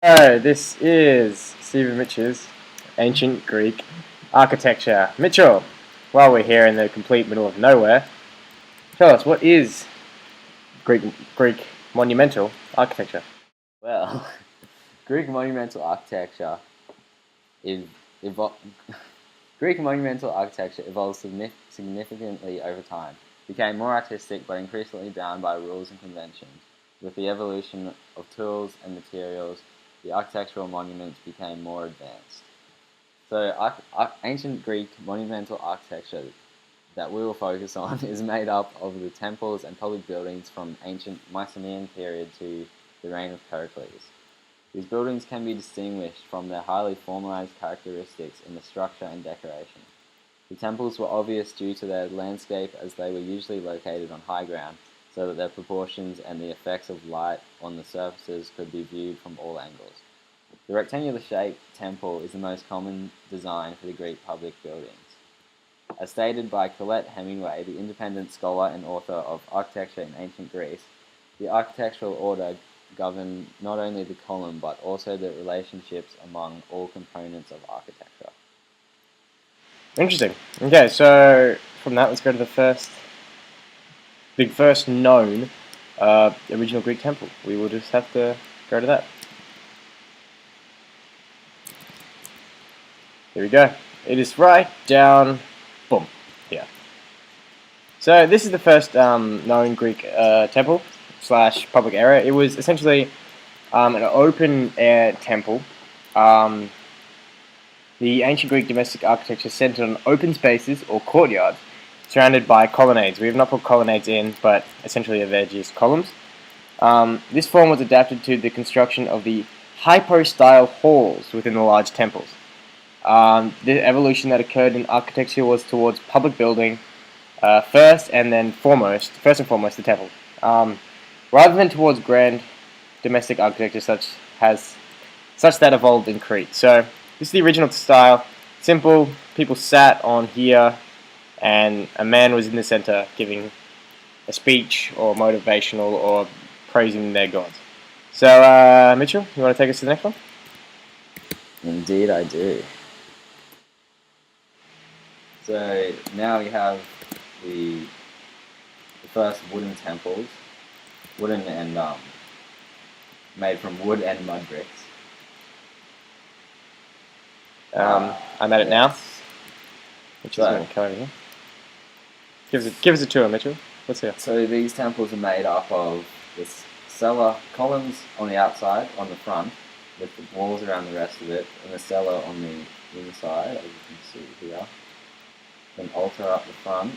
So, this is Stephen Mitch's Ancient Greek Architecture. Mitchell, while we're here in the complete middle of nowhere, tell us, what is Greek monumental architecture? Well, Greek monumental architecture is evol- Greek monumental architecture evolved significantly over time, became more artistic but increasingly bound by rules and conventions. With the evolution of tools and materials, the architectural monuments became more advanced. So, ancient Greek monumental architecture that we will focus on is made up of the temples and public buildings from ancient Mycenaean period to the reign of Pericles. These buildings can be distinguished from their highly formalized characteristics in the structure and decoration. The temples were obvious due to their landscape, as they were usually located on high ground, so that their proportions and the effects of light on the surfaces could be viewed from all angles. The rectangular-shaped temple is the most common design for the Greek public buildings. As stated by Colette Hemingway, the independent scholar and author of Architecture in Ancient Greece, the architectural order governed not only the column but also the relationships among all components of architecture. Interesting. Okay, so from that, let's go to the first known original Greek temple. We will just have to go to that. Here we go. It is right down, boom, here. So this is the first known Greek temple / public area. It was essentially an open air temple. The ancient Greek domestic architecture centered on open spaces or courtyards surrounded by colonnades. We have not put colonnades in, but essentially they're just columns. This form was adapted to the construction of the hypo-style halls within the large temples. The evolution that occurred in architecture was towards public building first and foremost the temple, rather than towards grand domestic architecture such that evolved in Crete. So this is the original style. Simple. People sat on here, and a man was in the center giving a speech or motivational or praising their gods. So, Mitchell, you want to take us to the next one? Indeed, I do. So now we have the first wooden temples, wooden and made from wood and mud bricks. I'm at it now. Mitchell's going to come over here. Give us a tour, Mitchell. Let's hear. So these temples are made up of this cellar columns on the outside, on the front, with the walls around the rest of it, and the cellar on the inside, as you can see here. An altar up the front,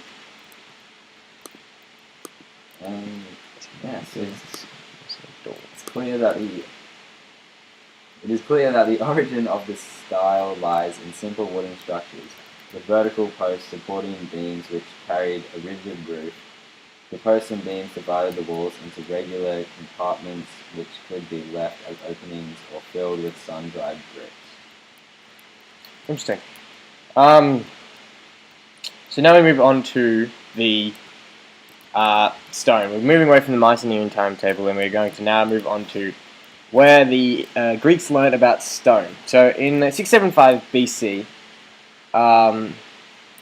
and yes, it is clear that the origin of this style lies in simple wooden structures, with vertical posts supporting beams which carried a rigid roof. The posts and beams divided the walls into regular compartments which could be left as openings or filled with sun-dried bricks. Interesting. So now we move on to the stone. We're moving away from the Mycenaean timetable, and we're going to now move on to where the Greeks learned about stone. So in 675 BC,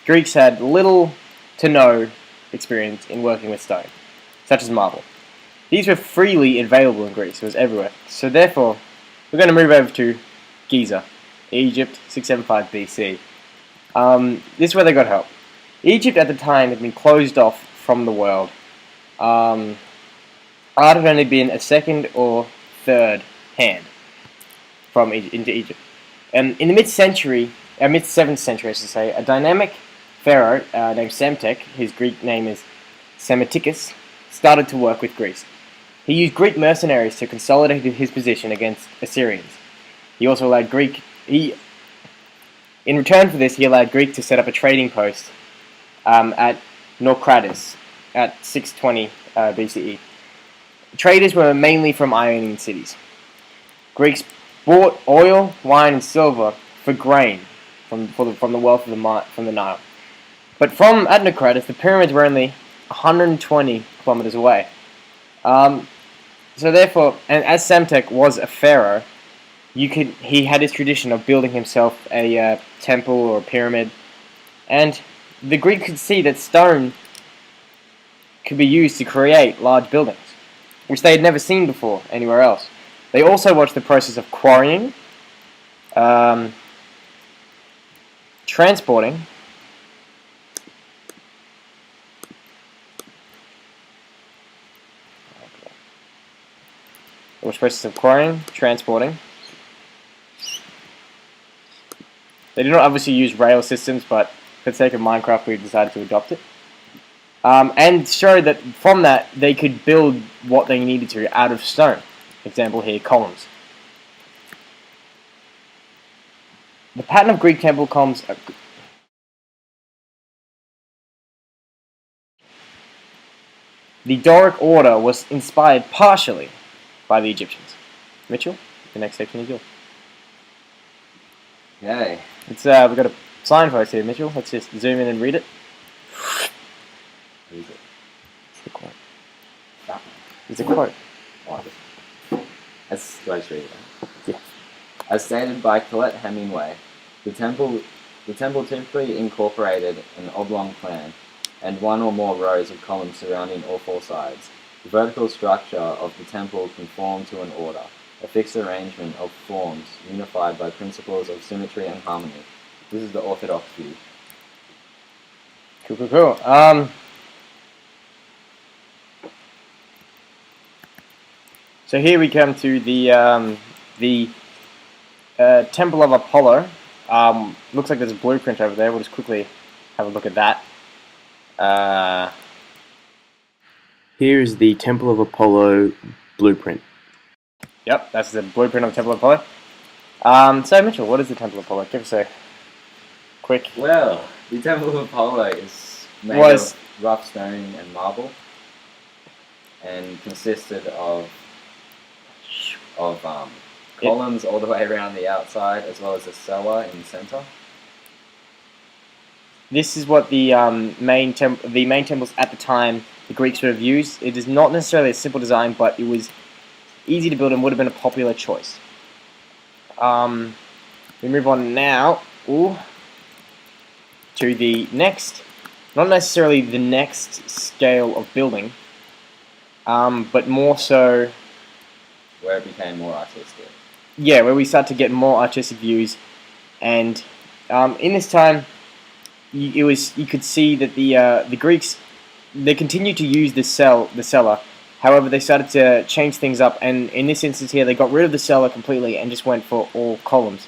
Greeks had little to no experience in working with stone, such as marble. These were freely available in Greece. It was everywhere. So therefore, we're going to move over to Giza, Egypt, 675 BC. This is where they got help. Egypt at the time had been closed off from the world. Art had only been a second or third hand into Egypt. And in the mid-7th century, I should say, a dynamic pharaoh named Psemtek, his Greek name is Psammetichus, started to work with Greece. He used Greek mercenaries to consolidate his position against Assyrians. He also allowed in return for this, he allowed Greek to set up a trading post at Naucratis at 620 BCE. Traders were mainly from Ionian cities. Greeks bought oil, wine, and silver for grain from the wealth from the Nile. But at Naucratis, the pyramids were only 120 kilometers away. So therefore, and as Psemtek was a pharaoh, he had his tradition of building himself a temple or a pyramid, and the Greeks could see that stone could be used to create large buildings, which they had never seen before anywhere else. They also watched the process of quarrying, transporting, transporting. They did not obviously use rail systems, but for the sake of Minecraft, we decided to adopt it. And show that from that, they could build what they needed to out of stone. Example here, columns. The pattern of Greek temple columns. The Doric order was inspired partially by the Egyptians. Mitchell, the next section is yours. Okay. We've got a signpost here, Mitchell. Let's just zoom in and read it. What is it? It's the quote. That It's a quote. one. Let's read it. Yeah. As stated by Colette Hemingway, the temple typically incorporated an oblong plan and one or more rows of columns surrounding all four sides. The vertical structure of the temple conformed to an order, a fixed arrangement of forms unified by principles of symmetry and harmony. This is the orthodox view. Cool. So here we come to the Temple of Apollo. Looks like there's a blueprint over there. We'll just quickly have a look at that. Here is the Temple of Apollo blueprint. Yep, that's the blueprint of the Temple of Apollo. So Mitchell, what is the Temple of Apollo? Give us a quick. Well, the Temple of Apollo is made of rough stone and marble, and consisted of columns all the way around the outside, as well as a cellar in the center. This is what the main temples at the time the Greeks would have used. It is not necessarily a simple design, but it was easy to build and would have been a popular choice. We move on now to the next, not necessarily the next scale of building, but more so where it became more artistic. Yeah, where we start to get more artistic views, and in this time, you could see that the Greeks, they continued to use the cellar. However, they started to change things up, and in this instance here, they got rid of the cellar completely and just went for all columns.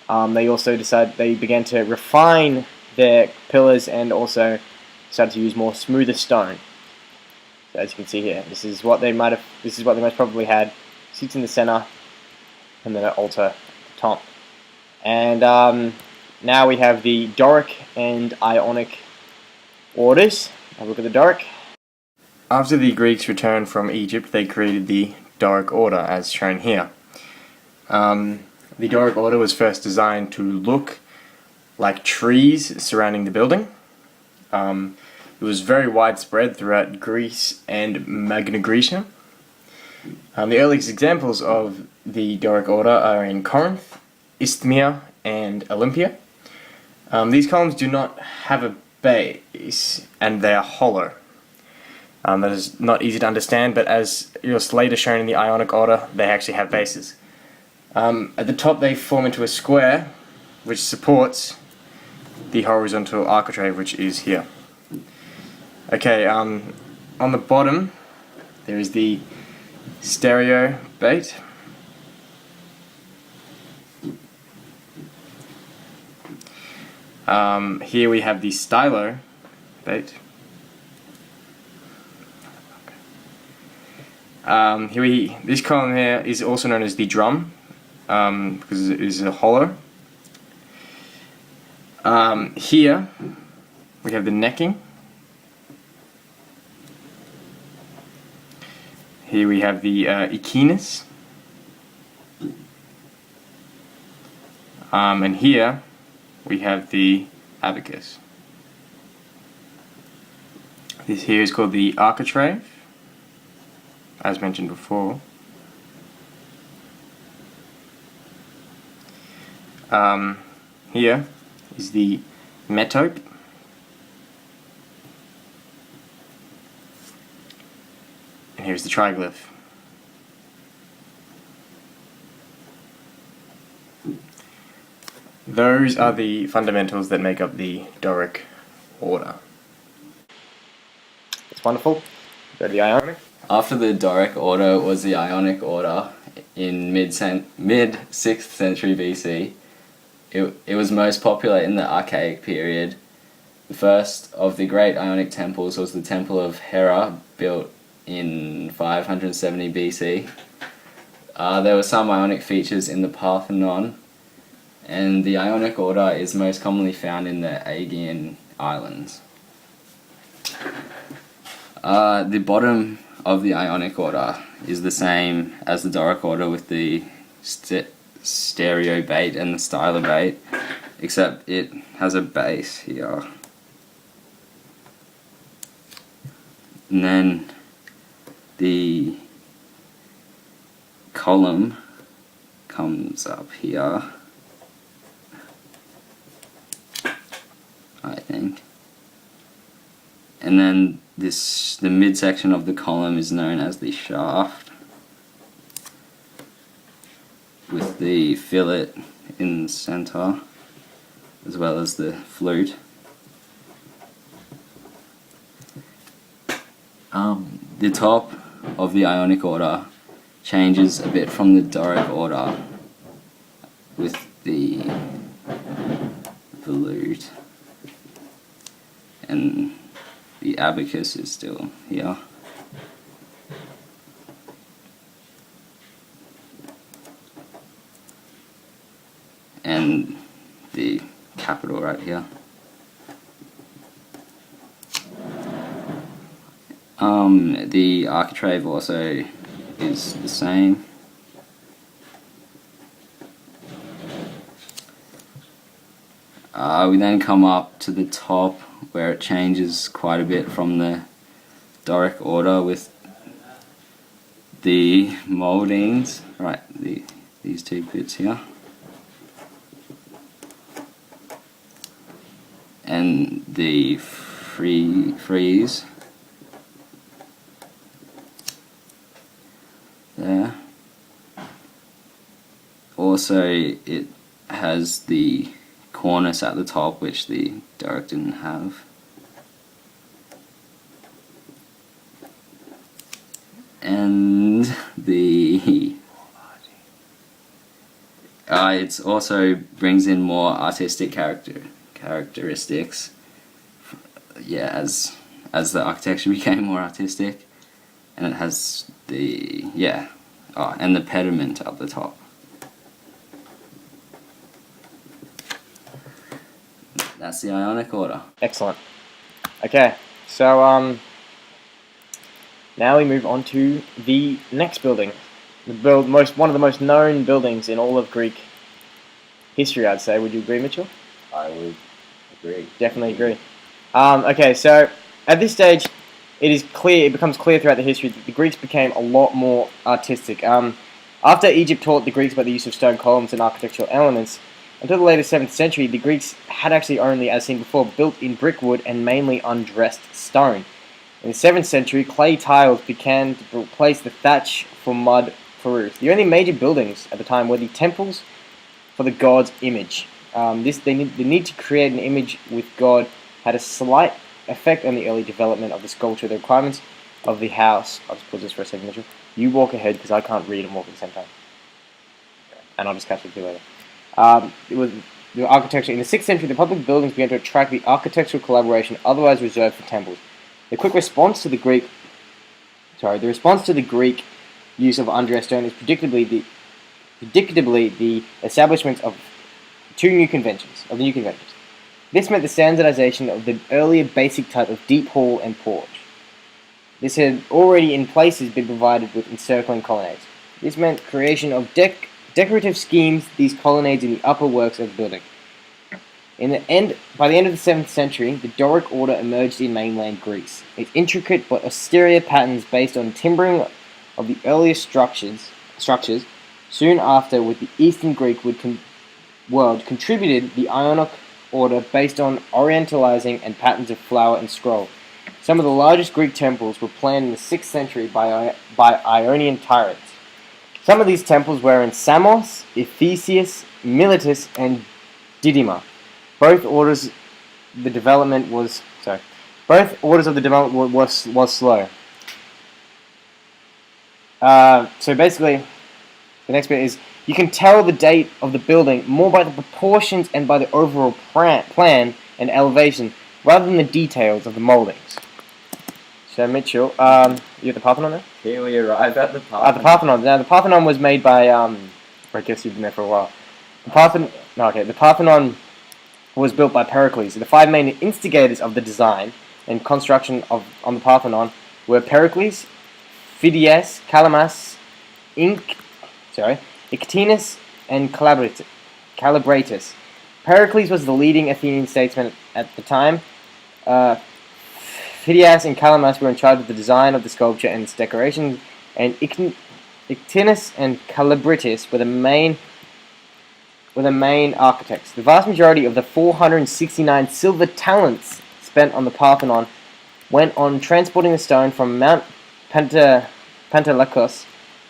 They also began to refine their pillars and also started to use more smoother stone. So as you can see here, this is what they most probably had. Seats in the center, and then an altar at the top. And now we have the Doric and Ionic orders. Have a look at the Doric. After the Greeks returned from Egypt, they created the Doric order, as shown here. The Doric order was first designed to look like trees surrounding the building. It was very widespread throughout Greece and Magna Graecia. The earliest examples of the Doric order are in Corinth, Isthmia, and Olympia. These columns do not have a base, and they are hollow. That is not easy to understand, but as was later shown in the Ionic order, they actually have bases. At the top they form into a square, which supports the horizontal architrave, which is here. Okay, on the bottom there is the stereo bait. Here we have the stylo bait. This column here is also known as the drum, because it is a hollow. Here we have the necking. Here we have the echinus. And here we have the abacus. This here is called the architrave, as mentioned before. Here is the metope. And here's the triglyph. Those are the fundamentals that make up the Doric order. It's wonderful. Go to the Ionic. After the Doric order was the Ionic order in mid 6th century BC. It was most popular in the Archaic period. The first of the great Ionic temples was the Temple of Hera, built in 570 BC. There were some Ionic features in the Parthenon, and the Ionic order is most commonly found in the Aegean Islands. The bottom of the Ionic order is the same as the Doric order, with the stereobate and the stylobate, except it has a base here. And then the column comes up here, I think. And then the midsection of the column is known as the shaft, with the fillet in the center, as well as the flute. The top of the Ionic order changes a bit from the Doric order, with the volute, and the abacus is still here. And the capital right here. The architrave also is the same. We then come up to the top, where it changes quite a bit from the Doric order, with the mouldings, right, these two bits here, and the frieze there. Also, it has the cornice at the top, which the Doric didn't have. And it also brings in more artistic characteristics. Yeah, as the architecture became more artistic, and it has and the pediment at the top. That's the Ionic order. Excellent. Okay, so now we move on to the next building. One of the most known buildings in all of Greek history, I'd say. Would you agree, Mitchell? I would agree. Definitely agree. Okay, so at this stage, it becomes clear throughout the history that the Greeks became a lot more artistic. After Egypt taught the Greeks about the use of stone columns and architectural elements, until the later 7th century, the Greeks had actually only, as seen before, built in brickwood and mainly undressed stone. In the 7th century, clay tiles began to replace the thatch for mud for roofs. The only major buildings at the time were the temples for the god's image. The need to create an image with God had a slight effect on the early development of the sculpture. The requirements of the house. I'll just pause this for a second, Mitchell. You walk ahead because I can't read and walk at the same time. And I'll just catch up with you later. It was the architecture. In the 6th century, the public buildings began to attract the architectural collaboration otherwise reserved for temples. The response to the Greek use of undressed stone is predictably the establishment of the new conventions. This meant the standardization of the earlier basic type of deep hall and porch. This had already in places been provided with encircling colonnades. This meant creation of decorative schemes, these colonnades in the upper works of the building. By the end of the 7th century, the Doric order emerged in mainland Greece. Its intricate but austere patterns based on timbering of the earliest structures soon after with the Eastern Greek would world contributed the Ionic order based on orientalizing and patterns of flower and scroll. Some of the largest Greek temples were planned in the 6th century by Ionian tyrants. Some of these temples were in Samos, Ephesus, Miletus, and Didyma. Both orders the development was Both orders of the development was slow. So basically, the next bit is you can tell the date of the building more by the proportions and by the overall plan and elevation, rather than the details of the moldings. So Mitchell, you have the Parthenon there? Here we arrive at the Parthenon. The Parthenon. Now the Parthenon was made by I guess you've been there for a while. The Parthenon was built by Pericles. The 5 main instigators of the design and construction on the Parthenon were Pericles, Phidias, Calamas, Ictinus, and Calibratus. Pericles was the leading Athenian statesman at the time. Phidias and Calamas were in charge of the design of the sculpture and its decoration, and Ictinus and Calibratus were the main architects. The vast majority of the 469 silver talents spent on the Parthenon went on transporting the stone from Mount Pentelicus,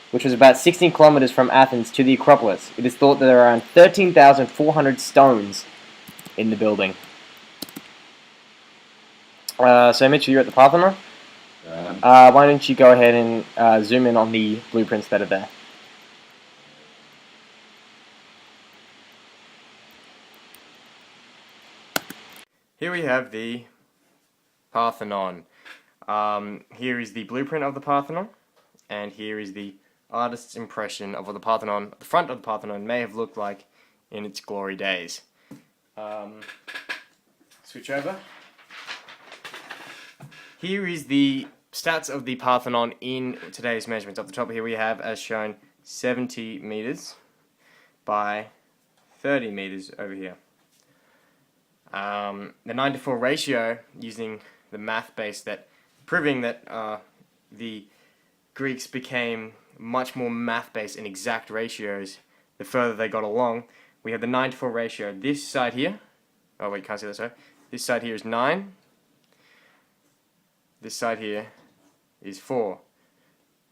which was about 16 kilometers from Athens, to the Acropolis. It is thought that there are around 13,400 stones in the building. So Mitch, you're at the Parthenon. Why don't you go ahead and zoom in on the blueprints that are there? Here we have the Parthenon. Here is the blueprint of the Parthenon, and here is the artist's impression of what the Parthenon, the front of the Parthenon, may have looked like in its glory days. Switch over. Here is the stats of the Parthenon in today's measurements. Up the top here we have, as shown, 70 meters by 30 meters over here. The 9:4 ratio, using the math base, that proving that the Greeks became much more math-based in exact ratios the further they got along. We have the 9:4 ratio. This side here, oh wait, can't see that side. This side here is 9. This side here is 4.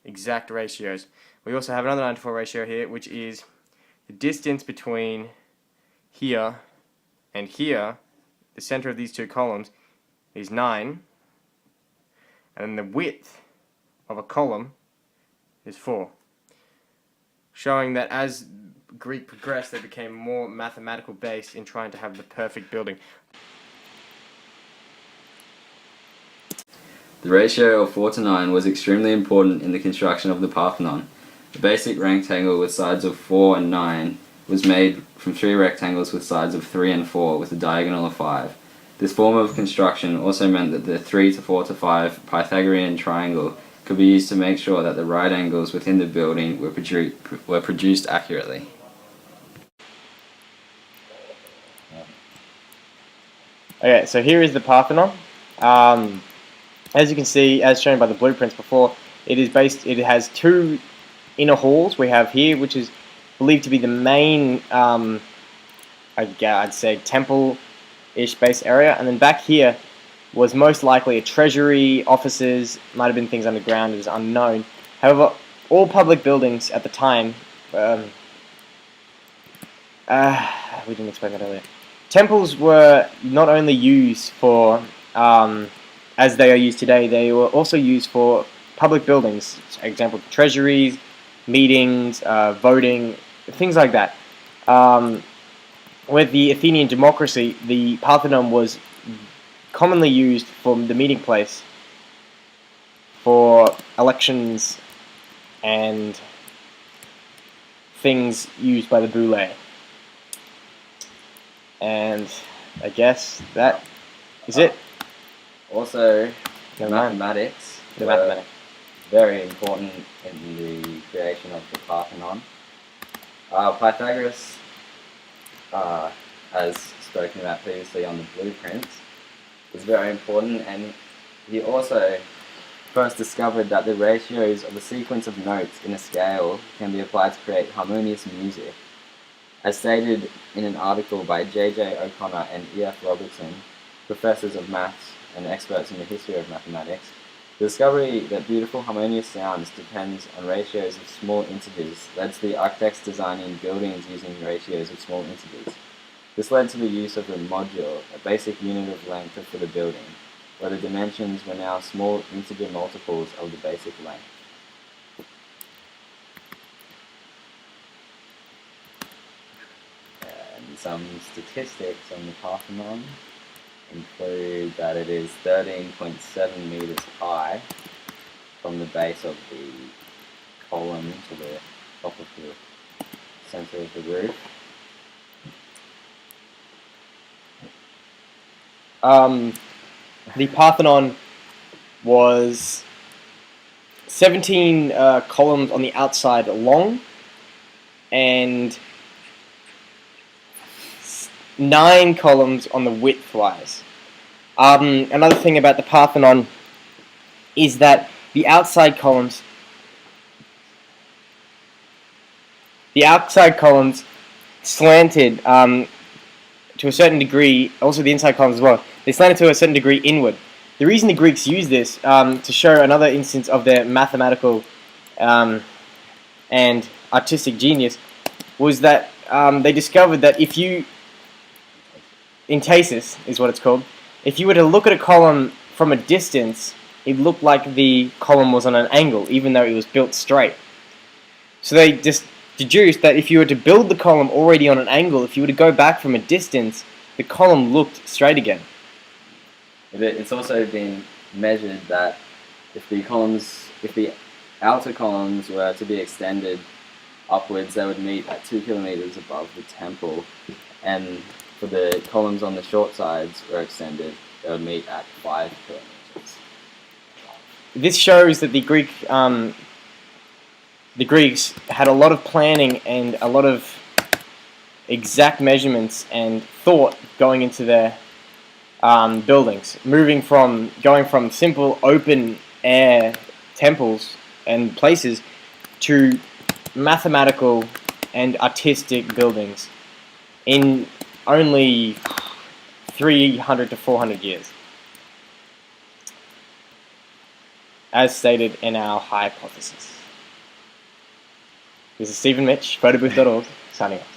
Exact ratios. We also have another 9:4 ratio here, which is the distance between here and here. The center of these two columns is 9, and then the width of a column is 4, showing that as Greek progressed, they became more mathematical based in trying to have the perfect building. The ratio of 4 to 9 was extremely important in the construction of the Parthenon. The basic rectangle with sides of 4 and 9 was made from 3 rectangles with sides of 3 and 4 with a diagonal of 5. This form of construction also meant that the 3 to 4 to 5 Pythagorean triangle could be used to make sure that the right angles within the building were produced accurately. Okay, so here is the Parthenon. As you can see, as shown by the blueprints before, it has 2 inner halls. We have here, which is believed to be the main, I'd say, temple-ish base area, and then back here was most likely a treasury, offices, might have been things underground, it is unknown. However, all public buildings at the time, we didn't explain that earlier. Temples were not only used for, as they are used today, they were also used for public buildings, for example, treasuries, meetings, voting, things like that. With the Athenian democracy, the Parthenon was commonly used for the meeting place for elections and things used by the boule. And I guess that is it. Also, mathematics. The were mathematics. very important in the creation of the Parthenon. Pythagoras, as spoken about previously on the blueprints, is very important, and he also first discovered that the ratios of a sequence of notes in a scale can be applied to create harmonious music. As stated in an article by J.J. O'Connor and E.F. Robertson, professors of maths and experts in the history of mathematics, the discovery that beautiful harmonious sounds depends on ratios of small integers led to the architects designing buildings using ratios of small integers. This led to the use of a module, a basic unit of length for the building, where the dimensions were now small integer multiples of the basic length. And some statistics on the Parthenon include that it is 13.7 meters high from the base of the column to the top of the center of the roof. The Parthenon was 17 columns on the outside long and 9 columns on the width-wise. Another thing about the Parthenon is that the outside columns slanted to a certain degree, also the inside columns as well, they slanted to a certain degree inward. The reason the Greeks used this to show another instance of their mathematical and artistic genius was that they discovered that if you, entasis is what it's called, if you were to look at a column from a distance, it looked like the column was on an angle, even though it was built straight. So they just deduced that if you were to build the column already on an angle, if you were to go back from a distance, the column looked straight again. It's also been measured that if the outer columns were to be extended upwards, they would meet at 2 kilometers above the temple, and for the columns on the short sides were extended, they would meet at 5 kilometers. This shows that the Greeks had a lot of planning and a lot of exact measurements and thought going into their buildings, going from simple open air temples and places to mathematical and artistic buildings in only 300 to 400 years, as stated in our hypothesis. This is Stephen Mitch, photobooth.org, signing off.